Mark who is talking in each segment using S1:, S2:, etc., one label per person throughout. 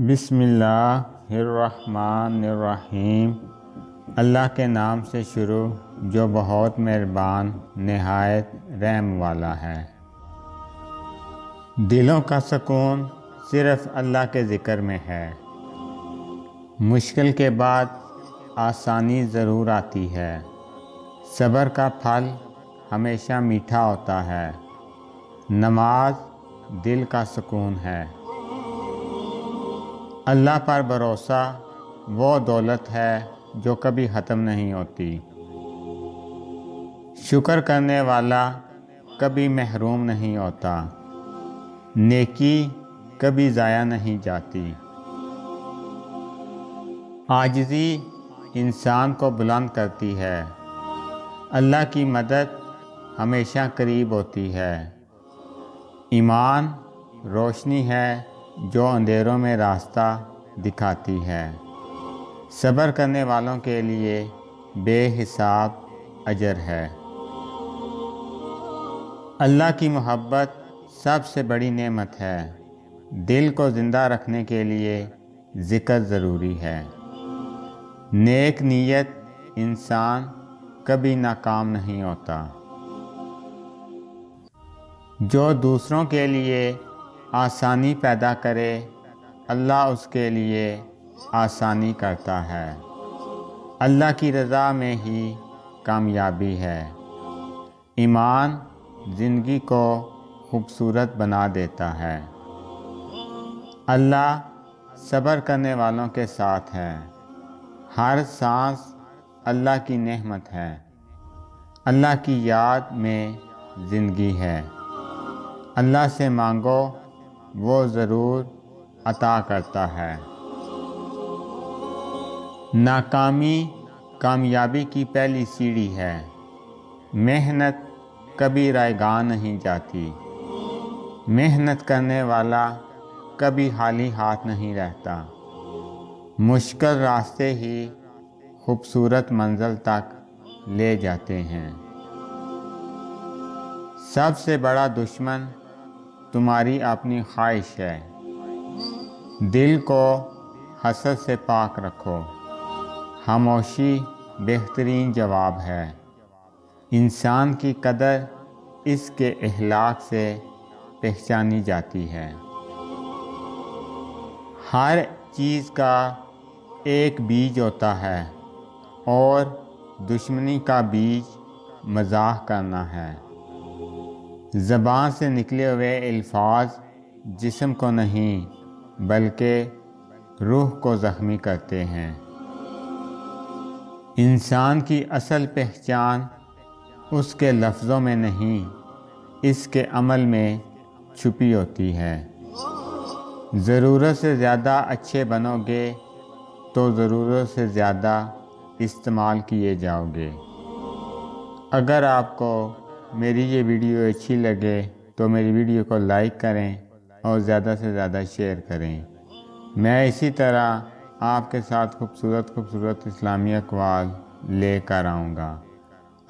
S1: بسم اللہ الرحمن الرحیم۔ اللہ کے نام سے شروع جو بہت مہربان نہایت رحم والا ہے۔ دلوں کا سکون صرف اللہ کے ذکر میں ہے۔ مشکل کے بعد آسانی ضرور آتی ہے۔ صبر کا پھل ہمیشہ میٹھا ہوتا ہے۔ نماز دل کا سکون ہے۔ اللہ پر بھروسہ وہ دولت ہے جو کبھی ختم نہیں ہوتی۔ شکر کرنے والا کبھی محروم نہیں ہوتا۔ نیکی کبھی ضائع نہیں جاتی۔ عاجزی انسان کو بلند کرتی ہے۔ اللہ کی مدد ہمیشہ قریب ہوتی ہے۔ ایمان روشنی ہے جو اندھیروں میں راستہ دکھاتی ہے۔ صبر کرنے والوں کے لیے بے حساب اجر ہے۔ اللہ کی محبت سب سے بڑی نعمت ہے۔ دل کو زندہ رکھنے کے لیے ذکر ضروری ہے۔ نیک نیت انسان کبھی ناکام نہیں ہوتا۔ جو دوسروں کے لیے آسانی پیدا کرے اللہ اس کے لیے آسانی کرتا ہے۔ اللہ کی رضا میں ہی کامیابی ہے۔ ایمان زندگی کو خوبصورت بنا دیتا ہے۔ اللہ صبر کرنے والوں کے ساتھ ہے۔ ہر سانس اللہ کی نعمت ہے۔ اللہ کی یاد میں زندگی ہے۔ اللہ سے مانگو وہ ضرور عطا کرتا ہے۔ ناکامی کامیابی کی پہلی سیڑھی ہے۔ محنت کبھی رائیگاں نہیں جاتی۔ محنت کرنے والا کبھی خالی ہاتھ نہیں رہتا۔ مشکل راستے ہی خوبصورت منزل تک لے جاتے ہیں۔ سب سے بڑا دشمن تمہاری اپنی خواہش ہے۔ دل کو حسد سے پاک رکھو۔ خاموشی بہترین جواب ہے۔ انسان کی قدر اس کے اخلاق سے پہچانی جاتی ہے۔ ہر چیز کا ایک بیج ہوتا ہے اور دشمنی کا بیج مزاح کرنا ہے۔ زبان سے نکلے ہوئے الفاظ جسم کو نہیں بلکہ روح کو زخمی کرتے ہیں۔ انسان کی اصل پہچان اس کے لفظوں میں نہیں اس کے عمل میں چھپی ہوتی ہے۔ ضرورت سے زیادہ اچھے بنو گے تو ضرورت سے زیادہ استعمال کیے جاؤ گے۔ اگر آپ کو میری یہ ویڈیو اچھی لگے تو میری ویڈیو کو لائک کریں اور زیادہ سے زیادہ شیئر کریں۔ میں اسی طرح آپ کے ساتھ خوبصورت اسلامی اقوال لے کر آؤں گا۔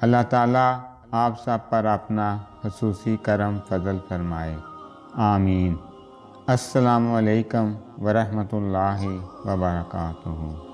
S1: اللہ تعالیٰ آپ سب پر اپنا خصوصی کرم فضل فرمائے۔ آمین۔ السلام علیکم ورحمۃ اللہ وبرکاتہ۔